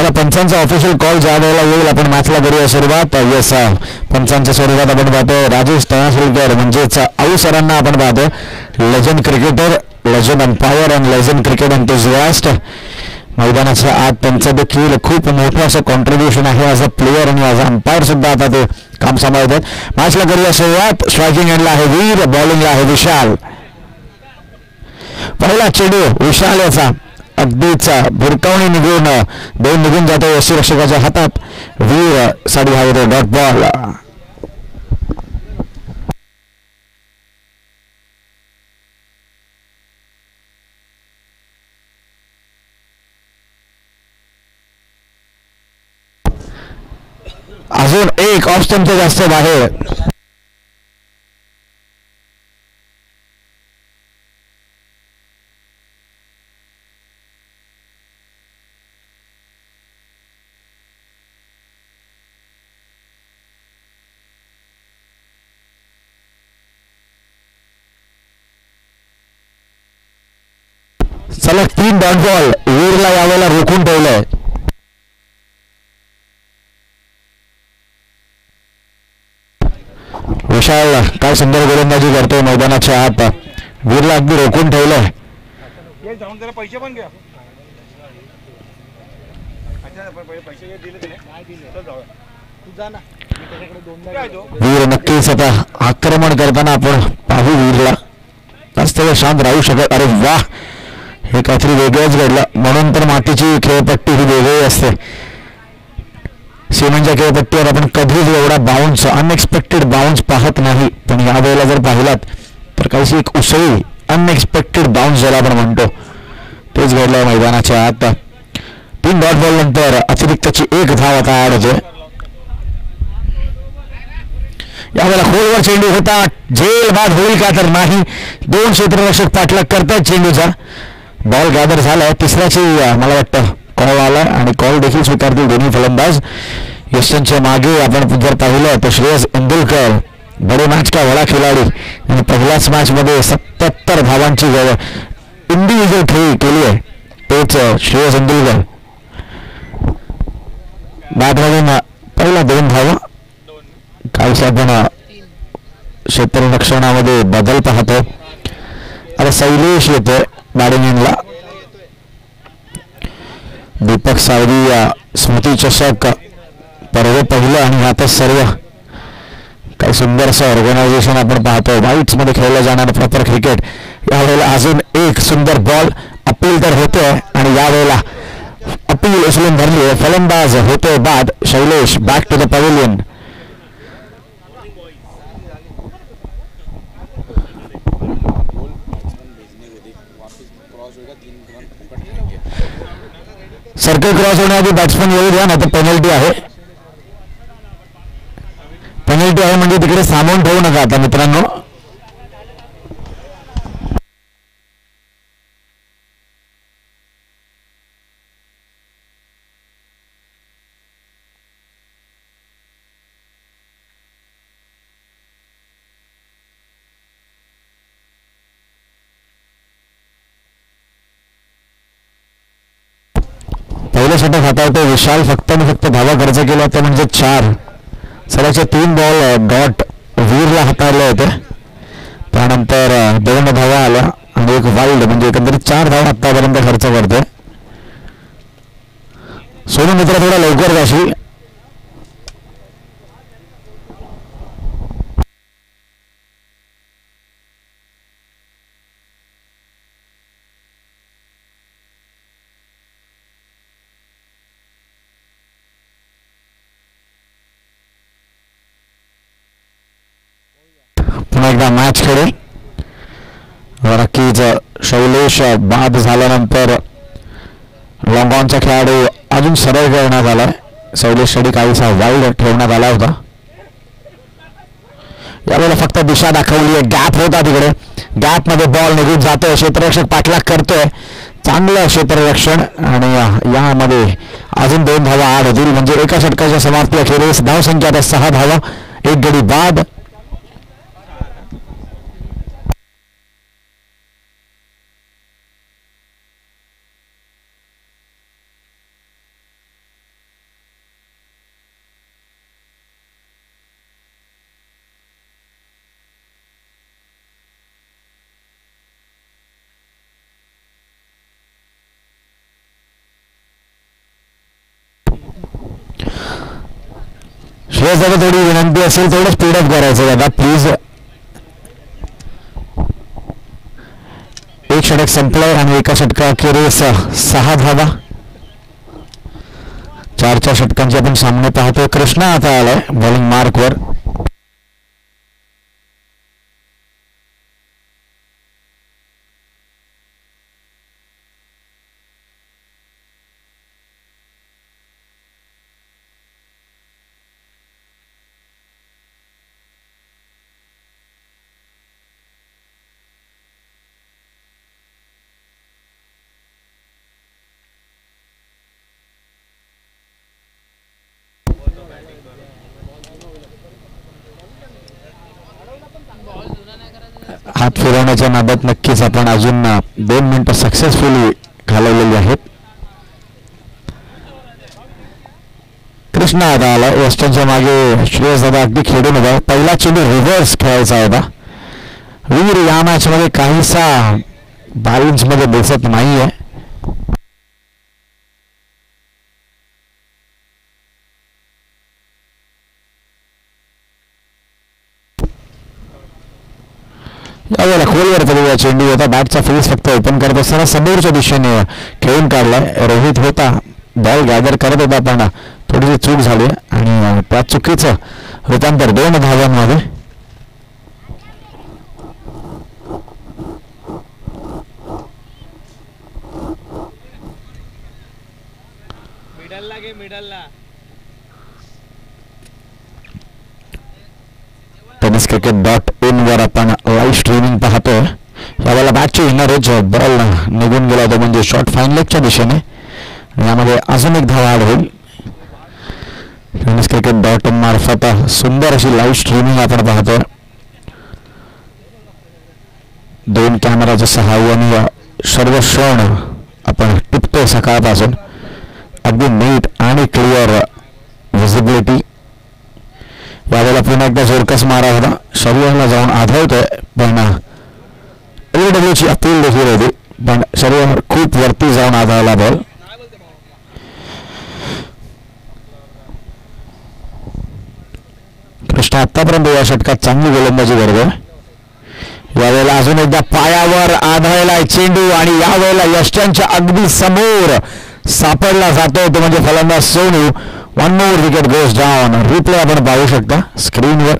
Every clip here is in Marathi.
पंचांचा ऑफिशियल कॉल ज्या वेळेला येईल आपण मॅचला करूया सुरुवात. येस, पंचांच्या स्वरूपात आपण पाहतो राजेश तळासुलकर म्हणजेच आऊ सरांना आपण पाहतो. Legend cricketer, legend umpire and legend cricket enthusiast. मैदानाच्या आत त्यांचं देखील खूप मोठं असं कॉन्ट्रीब्युशन आहे ॲज अ प्लेयर आणि ॲज अ अंपायर सुद्धा आता ते काम सांभाळतात. मॅचला करूया सुरुवात. स्ट्रायकिंग एंडला आहे वीर, बॉलिंगला आहे विशाल. पहिला चेंडू विशाल याचा अगदीच भुरकावणी निघून जातो यष्टीरक्षकाच्या हातात. वीर साठी हा येतो डॉट बॉल. अजून एक ऑफ स्टंपच्या जास्त बाहेर. सलग 3 डॉट बॉल. वीरला यावेळेला रोखून ठेवलंय. विशाल काय सुंदर गोलंदाजी करतोय मैदानाच्या आत. वीरला अगदी रोखून ठेवलंय. पैसे पण घ्या. वीर नक्कीच आता आक्रमण करताना आपण पाहू. वीरला वास्तव्य शांत राहू शकत. अरे वा, हे काहीतरी वेगळंच घडलं. म्हणून तर मातीची खेळपट्टी ही वेगळी असते. सिमेंटच्या खेळपट्टीवर आपण कधीच एवढा बाउन्स, अनएक्सपेक्टेड बाउन्स पाहत नाही. पण यावेळेला जर पाहिलात तर काहीशी एक उसळी अनएक्सपेक्टेड बाउन्स ज्याला आपण म्हणतो तेच घडलं मैदानाच्या आत. 3 डॉट बॉल नंतर अतिरिक्तची 1 धाव आता ऍड होते. यावेळेला खोलवर चेंडू होता. झेल बाद होईल का तर नाही. 2 क्षेत्ररक्षक पाठलाग करतायत चेंडूचा. बॉल गॅदर झालाय. तिसऱ्याची मला वाटतं कॉल आलाय आणि कॉल देखील स्वीकारतील दोन्ही फलंदाज. यशच्या मागे आपण जर पाहिलं तर श्रेयस इंदुलकर बडे मॅच का बडा खिलाडी आणि पहिल्याच मॅच मध्ये 77 धावांची इंडिव्हिज्युअल खेळी केली आहे. तेच श्रेयस इंदुलकर. बॅटमधून पहिला 2 धावा. काहीच आपण क्षेत्ररक्षणामध्ये बदल पाहतो. आता शैलेश येतोय बॅटिंग एंडला. दीपक सावरी स्मृती चषक पर्व पहिलं आणि आता सर्व काही सुंदर असं ऑर्गनायझेशन आपण पाहतोय. व्हाईट्स मध्ये खेळलं जाणारं प्रॉपर क्रिकेट. यावेळेला अजून एक सुंदर बॉल. अपील तर होतोय आणि यावेळेला अपील उचलून धरली. फलंदाज होतोय बाद. Shailesh back to the pavilion. Circle cross होण्याआधी बॅट्समन येऊ द्या, नाही तर पेनल्टी आहे. पेनल्टी आहे म्हणजे तिकडे सामावून ठेवू नका आता मित्रांनो. पहिलं षटक हाताळतो विशाल. फक्त धावा खर्च केला तर म्हणजे 4. सराचे 3 बॉल डॉट वीरला हाताळले होते. त्यानंतर 2 धावा आल्या आणि 1 वाईल्ड म्हणजे एकंदरीत 4 धावा आतापर्यंत खर्च करतोय. सोनू मित्र थोडा लवकर जाशील. पुन्हा एकदा मॅच खेळेल. नक्कीच शैलेश बाद झाल्यानंतर लॉंग ऑनचा खेळाडू अजून सरळ करण्यात आलाय. शैलेशसाठी काहीसा वाईल्ड ठेवण्यात आला होता. यावेळेला फक्त दिशा दाखवली आहे. गॅप होता तिकडे. गॅप मध्ये बॉल निघून जातोय. क्षेत्ररक्षक पाठलाग करतोय. चांगलं क्षेत्ररक्षण आणि यामध्ये अजून 2 धावा ऍड होतील म्हणजे एका षटकाच्या समाप्ती अखेरीस धावसंख्या आता 6 धावा. 1 गडी बाद. श्रेयस दादा थोडी विनंती असेल तेवढं स्पीडअप करायचं दादा प्लीज. एक षटक संपलंय आणि एका षटकाखेरीस 6 धावा. 4 षटकांचे आपण सामने पाहतोय. कृष्णा आता आलाय बॉलिंग मार्कवर. हात फिरवण्याच्या नादात नक्कीच आपण अजून 2 मिनिटं सक्सेसफुली घालवलेली आहेत. कृष्णा आता आला. वेस्टर्नच्या मागे श्रेयस दादा अगदी खेळून होता. पहिला चेंडू रिव्हर्स खेळायचा होता. वीर या मॅच मध्ये काहीसा बॅलन्स मध्ये दिसत नाहीये. यावेळेला खोलवर तरी चेंडू होता. बॅटचा फेस फक्त ओपन करत असताना समोरच्या दिशेने खेळून काढलाय. रोहित होता बॉल गॅदर करत होता पण थोडीशी चूक झाली आणि त्या चुकीचं रूपांतर 2 धावांमध्ये. tenniscricket.in वर आपण लाईव्ह स्ट्रीमिंग पाहतोय. यावेळेला बॅटची विनरच बॉल निघून गेला होता म्हणजे शॉर्ट फाईन लेगच्या दिशेने. यामध्ये अजून एक धावा ॲड होईल. tenniscricket.in मार्फत सुंदर अशी लाईव्ह स्ट्रीमिंग आपण पाहतोय. 2 कॅमेराच्या सहाय्याने सर्व क्षण आपण टिपतोय सकाळपासून. अगदी नीट आणि क्लिअर व्हिजिबिलिटी. यावेळेला पुन्हा एकदा जोरकस मारा होता. शरीराला जाऊन आढळतोय पण LBWची अपील देखील होती पण शरीरावर खूप वरती जाऊन आढळला बॉल. कृष्णा आतापर्यंत या षटकात चांगली गोलंदाजी करतोय. यावेळेला अजून एकदा पायावर आढळलाय चेंडू आणि यावेळेला यष्टनच्या अगदी समोर सापडला जातोय तो म्हणजे फलंदाज Sonu. 1 more wicket goes down. Replay आपण पाहू शकता स्क्रीनवर.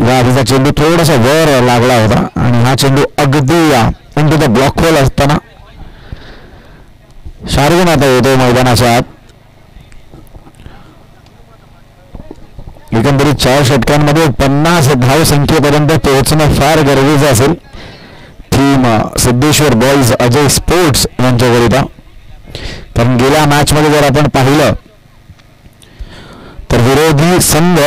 या आधीचा चेंडू थोडासा वर लागला होता आणि हा चेंडू अगदी इंटू द ब्लॉक होल असताना शार्विन आता येतो मैदानाच्या आत. एकंदरीत 4 षटकांमध्ये 50 धावसंख्येपर्यंत पोहोचणं फार गरजेचं असेल. Team Siddheshwar boys Ajay sports यांच्याकरिता. कारण गेल्या मॅच मध्ये जर आपण पाहिलं तर विरोधी संघ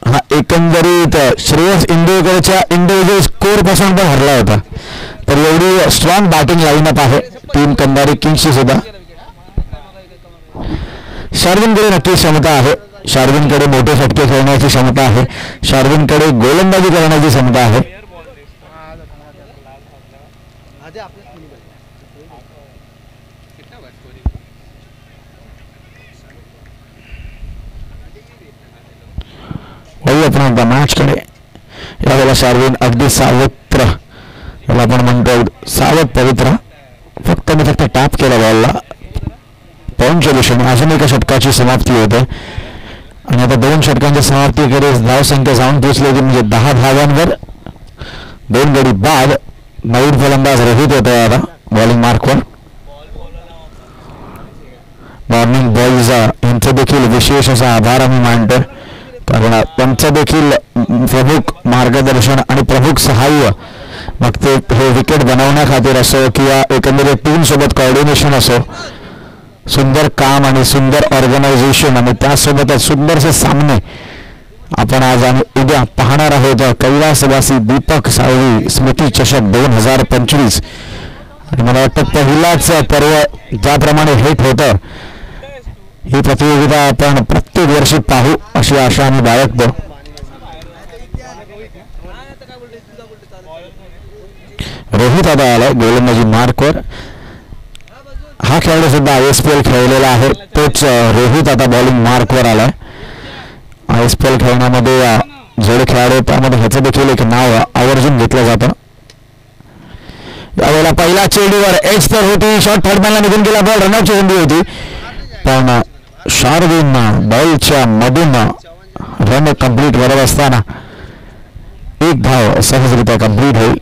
हा एकंदरीत श्रेयस इंदोरकरच्या इंडिव्हिज्युअल स्कोर पासून पण हरला होता. तर एवढी स्ट्रॉंग बॅटिंग लाईनअप आहे टीम कंधारी किंग्सची सुद्धा. शार्विनकडे नक्की क्षमता आहे. शार्विनकडे मोठे फटके खेळण्याची क्षमता आहे. शार्विनकडे गोलंदाजी करण्याची क्षमता आहे. आपण एकदा मॅचकडे. यावेळेला शार्विन अगदी सावत्र याला आपण म्हणतो सावध पवित्र. फक्त टॅप केला बॉलला पॉईंटच्या दिशेने. अजून एका षटकाची समाप्ती होते आणि आता 2 षटकांच्या समाप्तीकडे धावसंख्या जाऊन पोहोचली होती म्हणजे 10 धावांवर. 2 गडी बाद. नवीन फलंदाज रोहित होता आता बॉलिंग मार्कवर. मॉर्निंग बॉईज यांचं देखील विशेष असा आभार आम्ही मानतो कारण त्यांचं देखील प्रमुख मार्गदर्शन आणि प्रमुख सहाय्य मग ते हे विकेट बनवण्याखातीर असो किंवा एकंदरीत टीम सोबत कॉर्डिनेशन असो. सुंदर काम आणि सुंदर ऑर्गनायझेशन आणि त्यासोबतच सुंदरसे सामने आपण आज आणि उद्या पाहणार आहोत. कैलासवासी दीपक सावळी स्मृती चषक 2025 आणि मला वाटतं पहिलाच पर्व ज्याप्रमाणे हेट होतं ही प्रतियोगिता आपण प्रत्येक वर्षी पाहू अशी आशा आम्ही बाळगतो. रोहित आता आलाय गोलंदाजी मार्कवर. हा खेळाडू सुद्धा ISPL खेळलेला आहे. तोच रोहित आता बॉलिंग मार्कवर आलाय. ISPL खेळण्यामध्ये जेवढे खेळाडू त्यामध्ये ह्याचं देखील एक नाव आवर्जून घेतलं जातं. यावेळेला पहिला चेंडूवर एच तर होती, शॉट थर्डमॅनला निघून गेला, बॉल रनआउटची संधी होती, पण शार्दून बॉलच्या मधून रन कंप्लीट करत असताना एक धाव सहजरित्या कंप्लीट होईल.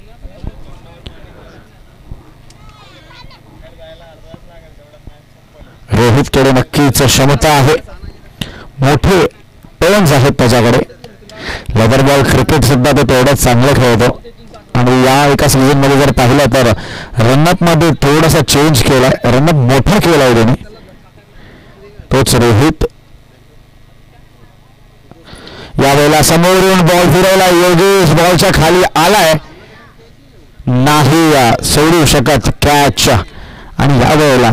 रोहितकडे नक्कीच क्षमता आहे, मोठे टर्न्स आहेत त्याच्याकडे. लेदर बॉल क्रिकेट सुद्धा तो तेवढंच चांगलं खेळतो आणि या एका सीझन मध्ये जर पाहिलं तर रनअप मध्ये थोडासा चेंज केलाय, रनअप मोठा केलाय त्यांनी. तोच रोहित यावेळेला समोरून बॉल फिरवला, योगेश बॉलच्या खाली आलाय, नाही सोडू शकत कॅच आणि यावेळेला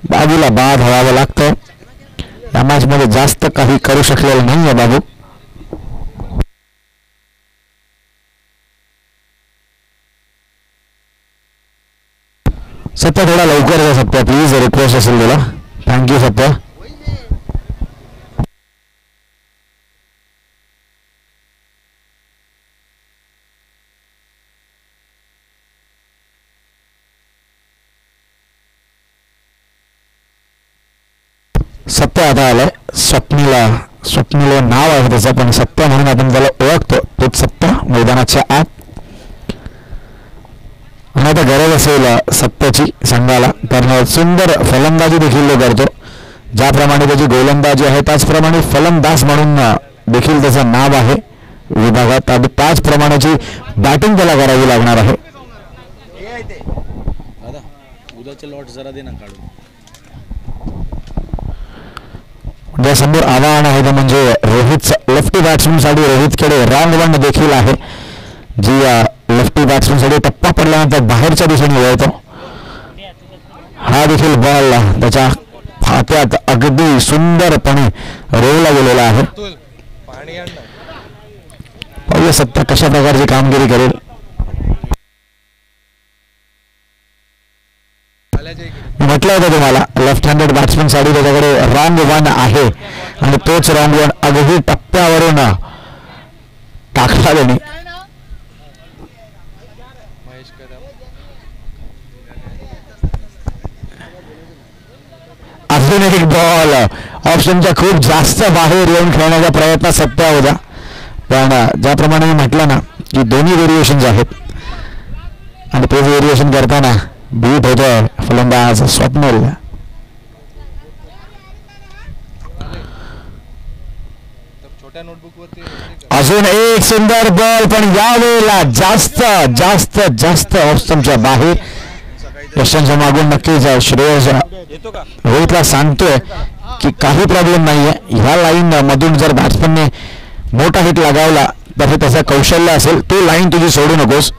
बाबूला बाद व्हावं लागतं. या मॅच मध्ये जास्त काही करू शकलेलं नाहीये बाबू. सत्या थोडा लवकर जा सत्या प्लीज, रिक्वेस्ट असेल तुला. थँक्यू सत्या. सत्य आता आलाय. स्वप्नीला नाव आहे त्याचं, पण सत्य म्हणून आपण त्याला ओळखतो. तोच सत्य मैदानाच्या आत. आणि आता गरज असेल सत्याची संघाला तर सुंदर फलंदाजी देखील तो करतो. ज्याप्रमाणे त्याची गोलंदाजी आहे त्याचप्रमाणे फलंदाज म्हणून देखील त्याचं नाव आहे विभागात, आणि त्याचप्रमाणेची बॅटिंग त्याला करावी लागणार आहे. समोर आव्हान आहे ते म्हणजे रोहित लेफ्टी बॅट्समन साठी रोहितकडे रॉंग वन देखील आहे, जी लेफ्टी बॅट्समन साठी टप्पा पडल्यानंतर बाहेरच्या दिशेने वळतो. हा देखील बॉल त्याच्या खात्यात अगदी सुंदरपणे रोवला गेलेला आहे. पाहूया सत्ता कशा प्रकारची कामगिरी करेल. म्हटलं होतं तुम्हाला लेफ्ट हँडेड बॅट्समन साठी त्याच्याकडे रॉंग वन आहे आणि तोच रॉंग वन अगदी टप्प्यावरून टाकला त्याने. अजून एक बॉल ऑप्शनच्या खूप जास्त बाहेर येऊन खेळण्याचा प्रयत्न सत्या होता, पण ज्याप्रमाणे मी म्हटलं ना की दोन्ही व्हेरिएशन्स आहेत आणि तेच व्हेरिएशन करताना बीट होतोय फलंदाज स्वप्नील. अजून एक सुंदर बॉल, पण यावेळेला जास्त जास्त जास्त ऑप्शनच्या बाहेर. यशांच्या मागून नक्कीच श्रेयस रोहितला सांगतोय की काही प्रॉब्लेम नाहीये, ह्या लाईन मधून जर बॅट्समनने मोठा हिट लगावला तर हे त्याचं कौशल्य असेल, तू लाईन तुझी सोडू नकोस.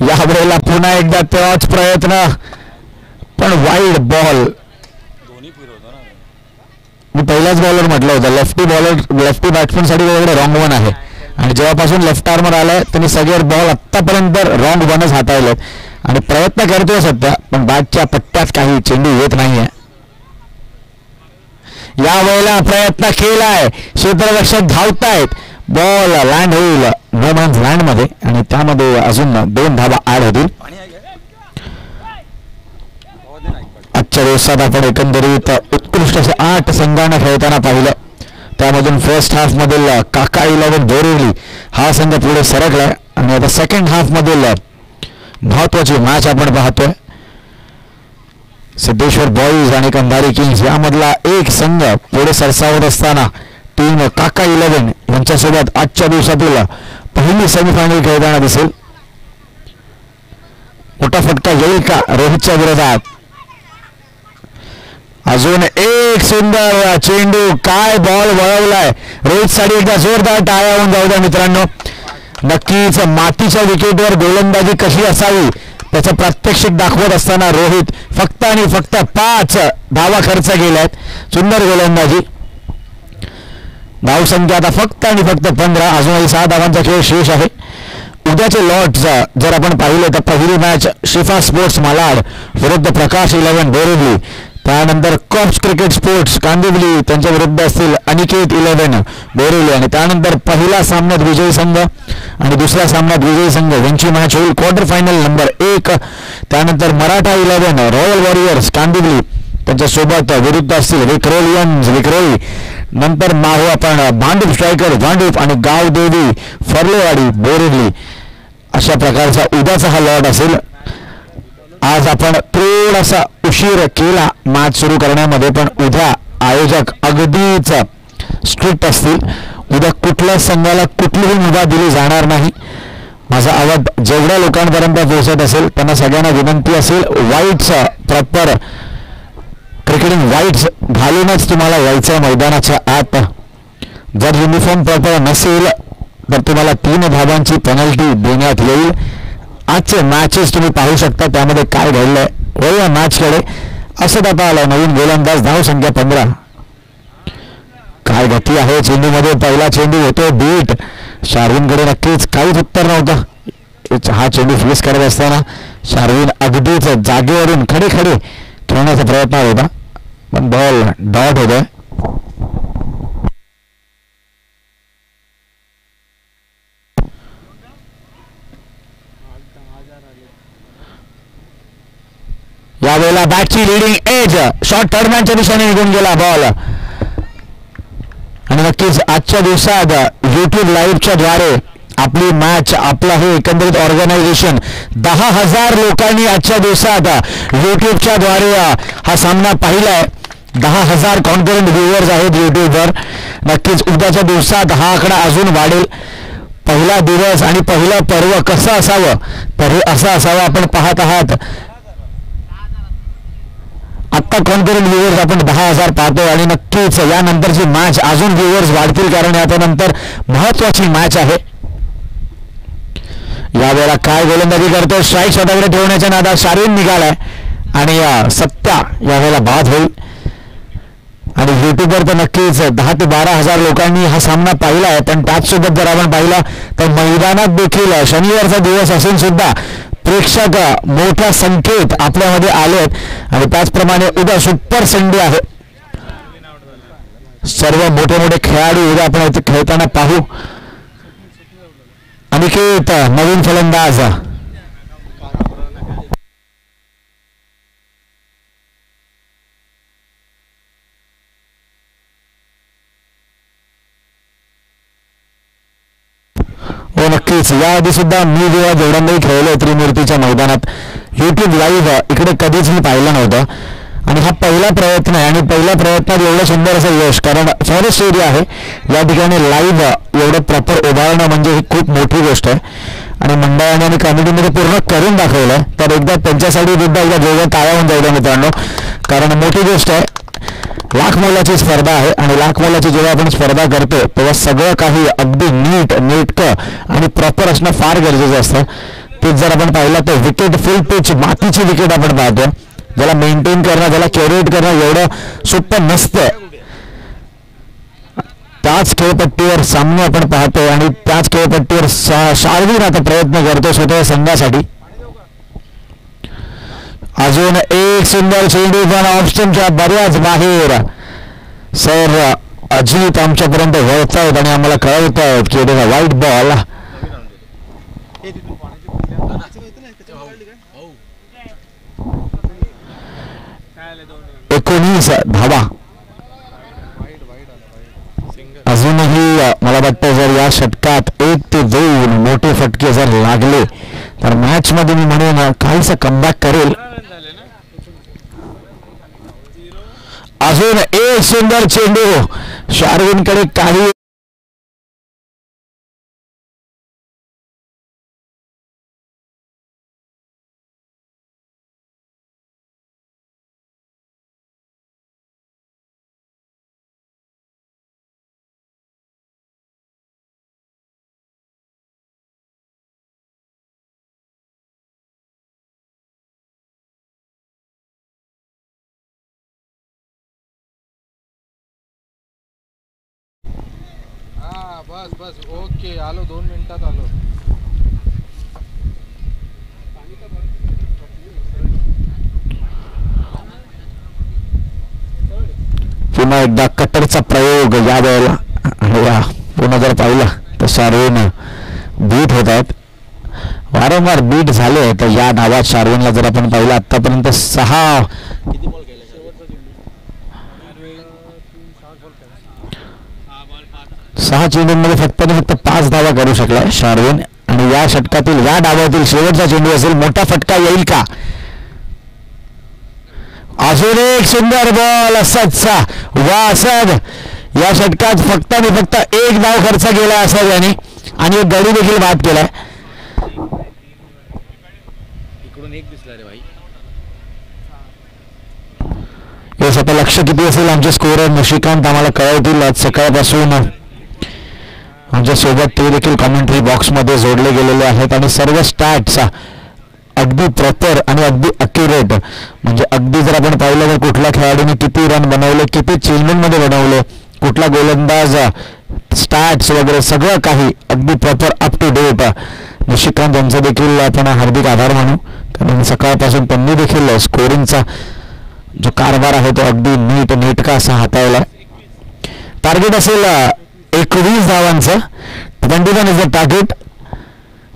यावेळेला पुन्हा एकदा तेव्हाच प्रयत्न, पण वाईड बॉल. मी पहिल्याच बॉलर म्हटलं होतं लेफ्टी बॅट्समन साठी वेगळे रॉंग वन आहे, आणि जेव्हापासून लेफ्ट आर्मर आलाय त्यांनी सगळे बॉल आतापर्यंत रॉंग वनच हाताळलेत आणि प्रयत्न करतोय सध्या, पण बॅटच्या पट्ट्यात काही चेंडू येत नाहीये. यावेळेला प्रयत्न केलाय, क्षेत्ररक्षक धावतायत, बॉल लँड होईल नो मॅन्स लँड मध्ये आणि त्यामध्ये अजून 2 धावा ऍड होतील. आजच्या दिवसात आपण एकंदरीत उत्कृष्ट असे 8 संघांना खेळताना पाहिलं. त्यामधून फर्स्ट हाफ मधील काका 11 बोरिवली हा संघ पुढे सरकलाय आणि आता सेकंड हाफ मधील महत्वाची मॅच आपण पाहतोय. सिद्धेश्वर बॉईज आणि कंधारी किंग्स यामधला एक संघ पुढे सरसावत असताना टीम काका 11 यांच्यासोबत आजच्या दिवसातील पहिली सेमीफायनल खेळताना दिसेल. मोठा फटका येईल का रोहितच्या विरोधात. अजून एक सुंदर चेंडू, काय बॉल वळवलाय. रोहित साठी एकदा जोरदार टाळ्या होऊन जाऊ द्या मित्रांनो. नक्कीच मातीच्या विकेटवर गोलंदाजी कशी असावी त्याचं प्रात्यक्षिक दाखवत असताना रोहित फक्त आणि फक्त 5 धावा खर्च केल्यात. सुंदर गोलंदाजी. धावसंख्या आता फक्त आणि फक्त 15, अजूनही 6 धावांचा खेळ शेष आहे. उद्याचे लॉट्स जर आपण पाहिले तर पहिली मॅच शिफा स्पोर्ट्स मालाड विरुद्ध प्रकाश 11 बोरिवली, त्यानंतर कॉप्स क्रिकेट स्पोर्ट्स कांदिवली त्यांच्या विरुद्ध असतील अनिकेत 11 बोरिवली. आणि त्यानंतर पहिला सामन्यात विजयी संघ आणि दुसऱ्या सामन्यात विजयी संघ यांची मॅच होईल क्वार्टर फायनल नंबर 1. त्यानंतर मराठा 11 रॉयल वॉरियर्स कांदिवली त्यांच्यासोबत विरुद्ध असतील विक्रोलियन्स विक्रोळी. नंतर माहू आपण भांडूप स्ट्रायकर भांडूप आणि गावदेवी फर्लेवाडी बोरिवली. अशा प्रकारचा उद्याचा हा लॉट असेल. आज आपण थोडासा उशीर केला मॅच सुरू करण्यामध्ये, पण उद्या आयोजक अगदीच स्ट्रिक्ट असतील. उद्या कुठल्याच संघाला कुठलीही मुभा दिली जाणार नाही. माझा आवाज जेवढ्या लोकांपर्यंत पोहोचत असेल त्यांना सगळ्यांना विनंती असेल, व्हाईट्स प्रॉपर क्रिकेटिंग व्हाईट्स घालूनच तुम्हाला यायचं मैदानाच्या आत. जर युनिफॉर्म प्रॉपर नसेल तर तुम्हाला 3 धावांची पेनल्टी देण्यात येईल. आजचे मॅचेस तुम्ही पाहू शकता, त्यामध्ये काय घडलंय. वळूया मॅचकडे. असं आता आलं नवीन गोलंदाज, धाव संख्या 15. काय गती आहे चेंडूमध्ये. पहिला चेंडू होतो बीट. शार्विनकडे नक्कीच काहीच उत्तर नव्हतं. हा चेंडू फेस करत असताना शार्विन अगदीच जागेवरून खडे खडे खेळण्याचा प्रयत्न होता, पण बॉल डॉट होतोय. यावेळेला बॅटची लिडिंग एज शॉर्ट थर्डमॅनच्या दिशेने निघून गेला बॉल. आणि नक्कीच आजच्या दिवसात यूट्यूब लाईव्हच्या द्वारे आपली मॅच आपलं हे एकंदरीत ऑर्गनायझेशन 10,000 लोकांनी आजच्या दिवसात यूट्यूबच्या द्वारे हा सामना पाहिलाय. 10,000 कॉन्करंट व्ह्युअर्स आहेत यूट्यूबवर. नक्कीच उद्याच्या दिवसात हा आकडा अजून वाढेल. पहिला दिवस आणि पहिलं पर्व कसं असावं तर हे असं असावं. आपण पाहत आहात आत्ता कॉन्करंट व्ह्युअर्स आपण 10,000 पाहतोय आणि नक्कीच यानंतरची मॅच अजून व्ह्युअर्स वाढतील, कारण याच्यानंतर महत्वाची मॅच आहे. यावेळेला काय गोलंदाजी करतो, स्ट्राईक स्वतःकडे ठेवण्याच्या नादात शार्विन निघालाय आणि सत्या यावेळेला बाद होईल. आणि युट्यूबवर तर नक्कीच 10,000 ते 12,000 लोकांनी हा सामना पाहिला आहे. पण त्याचसोबत जर आपण पाहिला तर मैदानात देखील शनिवारचा दिवस असून सुद्धा प्रेक्षक मोठ्या संख्येत आपल्यामध्ये आलेत. आणि त्याचप्रमाणे उद्या सुपर संडे आहे. सर्व मोठे मोठे खेळाडू उद्या आपण इथे खेळताना पाहू. अनिकेत नवीन फलंदाज. हो नक्कीच. याआधी सुद्धा मी जेव्हा जेवढ्यांदाही खेळलोय त्रिमूर्तीच्या मैदानात यूट्यूब लाईव्ह इकडे कधीच मी पाहिलं नव्हतं. आणि हा पहिला प्रयत्न आहे आणि पहिल्या प्रयत्नात एवढं सुंदर असं यश, कारण फॉरेस्ट एरिया आहे या ठिकाणी लाईव्ह एवढं प्रॉपर उभारणं म्हणजे ही खूप मोठी गोष्ट आहे. आणि मंडळाने आणि कमिटीमध्ये पूर्ण करून दाखवलं. तर एकदा त्यांच्यासाठी सुद्धा एकदा जेवढं टाळ्या होऊन जाऊ द्या मित्रांनो, कारण मोठी गोष्ट आहे. लाख मोलाची स्पर्धा आहे आणि लाख मोलाची जेव्हा आपण स्पर्धा करतो तेव्हा सगळं काही अगदी नेटकं आणि प्रॉपर असणं फार गरजेचं असतं. तेच जर आपण पाहिलं तर विकेट फुल पिच मातीची विकेट आपण पाहतो, ज्याला मेंटेन करणं ज्याला क्युरेट करणं एवढं सोपं नसतं. त्याच खेळपट्टीवर सामने आपण पाहतोय आणि त्याच खेळपट्टीवर शार्विन आता प्रयत्न करतो स्वतः संघासाठी. अजून एक सुंदर चेंडू पण ऑप्शनच्या बऱ्याच बाहेर. सर अजित आमच्यापर्यंत वळतायत आणि आम्हाला कळवत आहेत की इट इज अ वाईट बॉल. 19 धावा. अजूनही मला वाटतं जर या षटकात 1 ते 2 मोठे फटके जर लागले तर मॅच मध्ये मी म्हणेन काहीसा कमबॅक करेल. अजून एक सुंदर चेंडू शार्विनकडे काही बस ओके आलो 2 मिनिटात आलो. पुन्हा एकदा कटरचा प्रयोग या वेळेला. पुन्हा जर पाहिलं तर शार्विन बीट होत आहेत, वारंवार बीट झाले. तर या डावात शार्विनला जर आपण पाहिलं आतापर्यंत 6 चेंडूंमध्ये फक्त 5 धावा करू शकला शार्विन. आणि या षटकातील या डावातील शेवटचा चेंडू असेल, मोठा फटका येईल का? अजून एक सुंदर बॉल. असदचा वासद या षटकात फक्त आणि फक्त 1 धाव खर्च केला असद याने आणि एक गडी देखील बाद केलाय. येस, आता लक्ष किती असेल आमचे स्कोरर निशिकांत आम्हाला कळवतील. आज सकाळपासून आमच्या सोबत ते देखील कॉमेंट्री बॉक्समध्ये जोडले गेलेले आहेत आणि सर्व स्टॅट्स अगदी प्रॉपर आणि अगदी अक्युरेट. म्हणजे अगदी जर आपण पाहिलं तर कुठल्या खेळाडूने किती रन बनवले, किती चेंडूंमध्ये बनवले, कुठला गोलंदाज, स्टॅट्स वगैरे सगळं काही अगदी proper up to date. Nishikant यांचा देखील आपण हार्दिक आभार मानू, कारण सकाळपासून त्यांनी देखील स्कोरिंगचा जो कारभार आहे तो अगदी नेटका असा हाताळला. टार्गेट असेल 21 धावांचं. 21 is the target.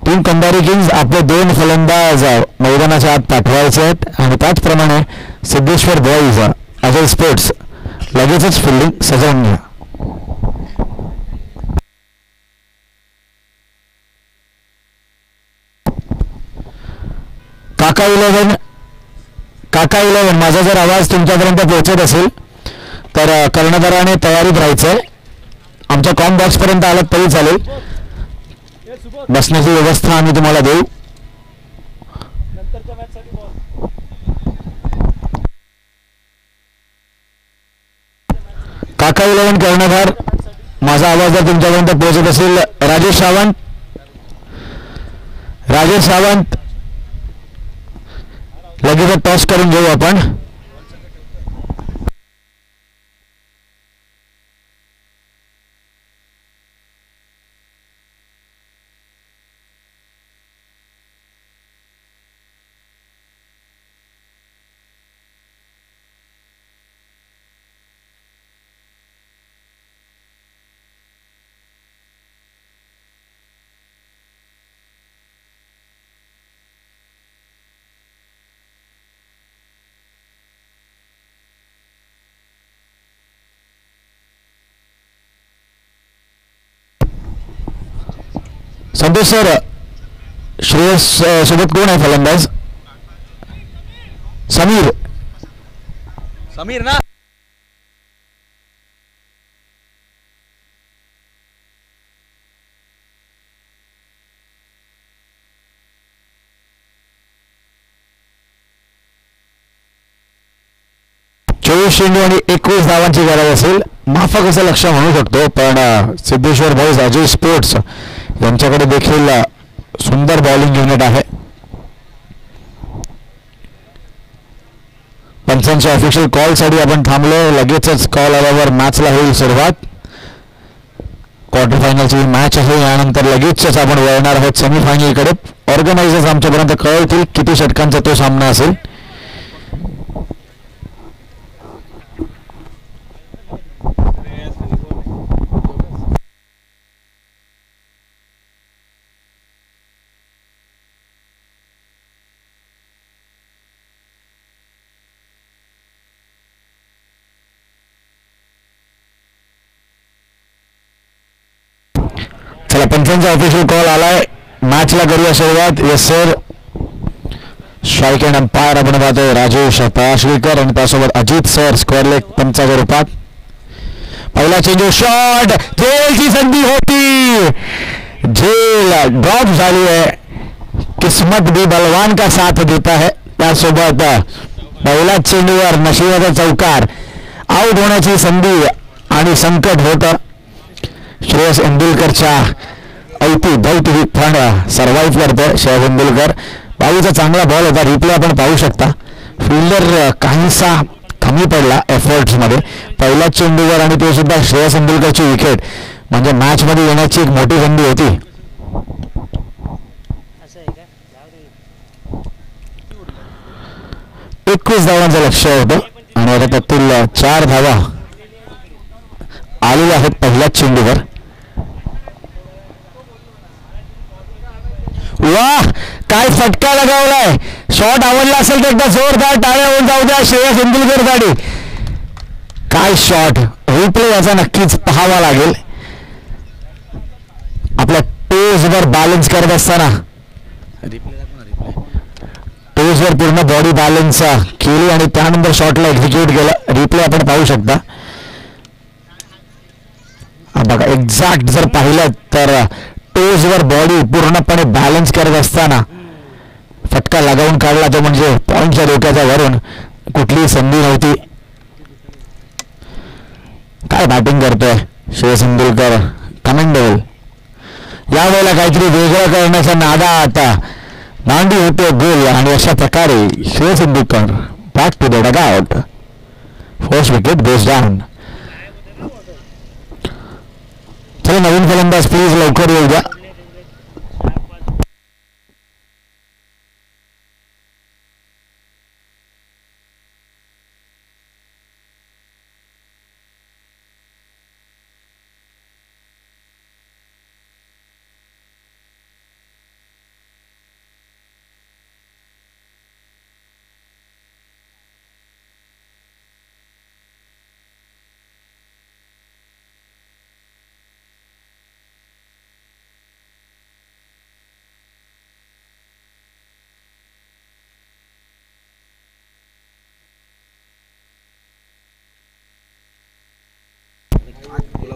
Team Kandhari kings आपले 2 फलंदाज मैदानाच्या आत पाठवायचे आहेत आणि त्याचप्रमाणे सिद्धेश्वर बॉईज, अजय स्पोर्ट्स लगेचच फिल्डिंग सजवून घ्या. काका 11 माझा जर आवाज तुमच्यापर्यंत पोहोचत असेल तर कर्णधाराने तयारीत राहायचंय. आमच्या कॉम बॉक्स पर्यंत आलात तरी चालेल. बसण्याची व्यवस्था आम्ही तुम्हाला देऊ. काका 11 कर्णधार, माझा आवाज जर तुमच्यापर्यंत पोहोचत असेल. राजेश सावंत लगेच टॉस करून घेऊ आपण. संतोष सर, श्रेयस सोबत कोण आहे फलंदाज? समीर ना. चेंडू आणि 21 धावांची गरज असेल. माफक असं लक्ष म्हणू शकतो, पण सिद्धेश्वर बॉईज, अजय स्पोर्ट्स यांच्याकडे देखील सुंदर बॉलिंग युनिट आहे. पंचांच्या ऑफिशियल कॉलसाठी आपण थांबलो. लगेचच कॉल आल्यावर मॅचला होईल सुरुवात. क्वार्टर फायनलची मॅच आहे. यानंतर लगेचच आपण वळणार आहोत सेमीफायनलकडे. ऑर्गनायझर्स आमच्यापर्यंत कळवतील किती षटकांचा तो सामना असेल. चला, पंचांचा ऑफिशियल कॉल आलाय. मॅचला करूया सुरुवात. Yes sir. Strike and umpire आपण पाहतोय राजेश पराशवीकर आणि त्यासोबत अजित सर स्क्वेअर पंचाच्या रूपात. पहिला चेंडू, शॉट, झेलची संधी होती. झेल ड्रॉप झाली आहे. किस्मत भी बलवान का साथ देता है. त्यासोबत पहिला चेंडूवर नशिबाचा चौकार. आउट होण्याची संधी आणि संकट होतं. श्रेयस इंदुलकरच्या ऐती दैत ही फंड सर्व्हाइव्ह करतोय श्रेयस इंदुलकर. बाजूचा चांगला बॉल होता. रिप्ले आपण पाहू शकता. फिल्डर काहीसा कमी पडला एफर्ट्समध्ये पहिल्या चेंडूवर आणि तो सुद्धा श्रेयस इंदुलकरची विकेट. म्हणजे मॅचमध्ये येण्याची एक मोठी संधी होती. 21 धावांचं लक्ष होतं आणि आता त्यातील 4 धावा आलेले आहेत पहिल्याच चेंडूवर. वाह, काय फटका लगावलाय. शॉट आवडला असेल तर एकदा जोरदार टाळ्या होऊन जाऊ द्या श्रेयस इंदुलकरसाठी. काय शॉट. रिप्ले याचा नक्कीच पाहावा लागेल. आपल्या टोजवर बॅलन्स करत असताना टोजवर पूर्ण बॉडी बॅलन्स केली आणि त्यानंतर शॉटला एक्झिक्यूट केला. रिप्ले आपण पाहू शकता. बघा, एक्झॅक्ट जर पाहिलं तर टोजवर बॉडी पूर्णपणे बॅलन्स करत असताना फटका लगावून काढला. तो म्हणजे पॉईंटच्या डोक्याच्या वरून. कुठलीही संधी नव्हती. काय बॅटिंग करतोय श्रेयस इंदुलकर. कमेंडेबल. यावेळेला काहीतरी वेगळं करण्याचा नादा आता नांदी होते गोल आणि अशा प्रकारे Shreyas Indulkar back to the dugout. First wicket goes down. चला नवीन फलंदाज प्लीज लवकर येऊ द्या.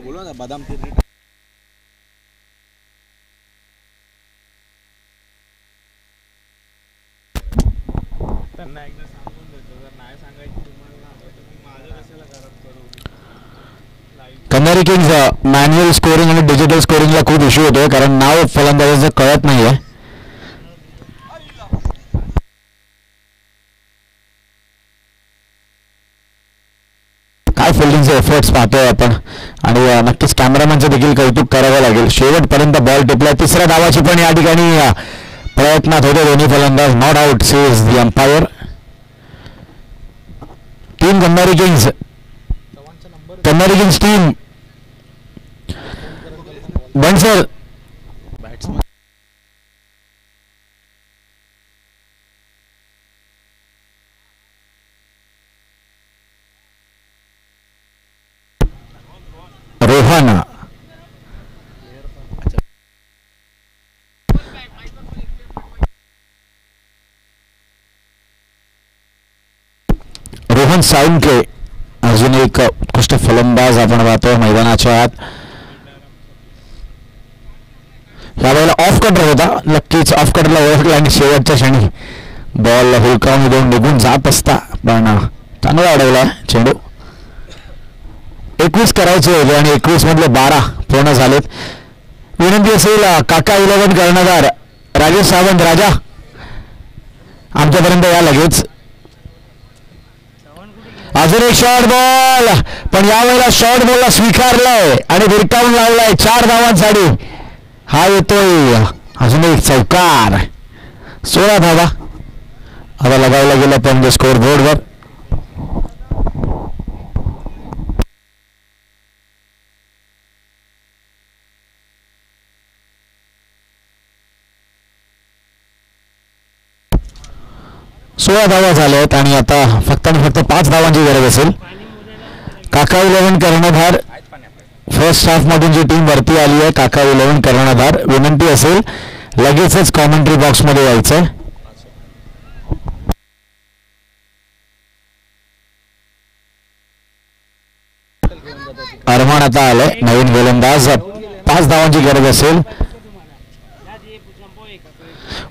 बोलो ना बदाम त्यांना एकदा सांगून देतो. जर नाही सांगायची तुम्हाला तर मी माझं कशाला खराब करू. कन्नरी किंग्स मॅन्युअल स्कोरिंग आणि डिजिटल स्कोरिंगला खूप इश्यू होतोय कारण नाव फलंदाजाचं कळत नाहीये. काय फिल्डिंगचे एफर्ट्स पाहतोय आपण आणि नक्कीच कॅमेरामॅनचं देखील कौतुक करावं लागेल. शेवटपर्यंत बॉल टिपलाय. तिसऱ्या डावाची पण या ठिकाणी प्रयत्नात होते दोन्ही फलंदाज. Not out says the umpire. Team Kannari kings. Kannari kings team. बनसर. रोहन. रोहन साळुंके अजून एक उत्कृष्ट फलंदाज आपण पाहतो मैदानाच्या आत. यावेळेला ऑफ कटर होता. नक्कीच ऑफ कटरला ओळखला आणि शेवटच्या क्षणी बॉल हुलकावून निघून जात असता पण चांगला अडवला चेंडू. 21 करायचे होते आणि 21 मधले 12 पूर्ण झालेत. विनंती असेल काका 11 कर्णधार राजेश सावंत राजा आमच्यापर्यंत या लगेच. अजून एक शॉर्ट बॉल पण यावेळेला शॉर्ट बॉलला स्वीकारलाय आणि भिरकावून लावलाय 4 धावांसाठी. हा येतोय अजून एक चौकार. 16 धावा आता लगावला गेला पण स्कोर बोर्डवर. धावा झाल्या आहेत आणि आता फक्त आणि फक्त 5 धावांची गरज असेल. काका 11 कर्णधार. फर्स्ट हाफ मधून जी टीम वरती आली आहे काका 11 कर्णधार. विनंती असेल लगेचच कॉमेंट्री बॉक्स मध्ये यायचंय. अरमान आता आलाय नवीन गोलंदाज. 5 धावांची गरज असेल.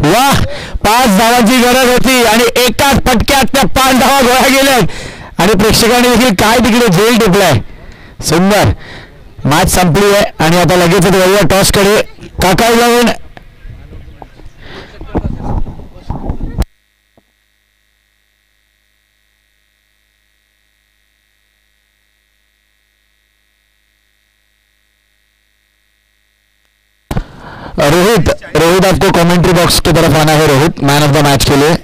वाह, 5 धावांची गरज होती आणि एकाच पटक्यात त्या 5 धावा गोळा गेल्यात आणि प्रेक्षकांनी देखील काय तिकडे झेल टिपलाय. सुंदर. मॅच संपली आहे आणि आता लगेच वळूया टॉस कडे. काका 11 रोहित आपको कमेंट्री बॉक्स की तरफ आना है. Rohit man of the match के लिए.